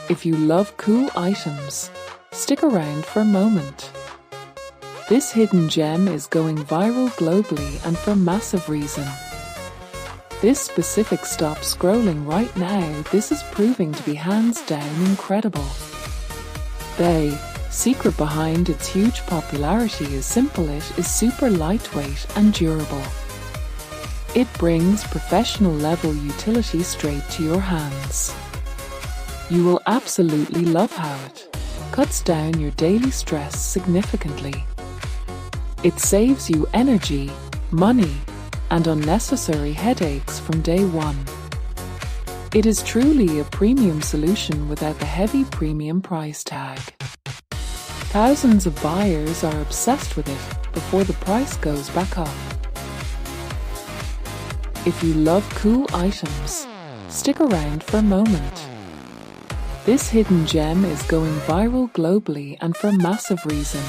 If you love cool items, stick around for a moment. This hidden gem is going viral globally and for massive reason. This specific stop scrolling right now, this is proving to be hands down incredible. The secret behind its huge popularity is simple: it is super lightweight and durable. It brings professional level utility straight to your hands. You will absolutely love how it cuts down your daily stress significantly. It saves you energy, money, and unnecessary headaches from day one. It is truly a premium solution without the heavy premium price tag. Thousands of buyers are obsessed with it before the price goes back up. If you love cool items, stick around for a moment. This hidden gem is going viral globally and for massive reason.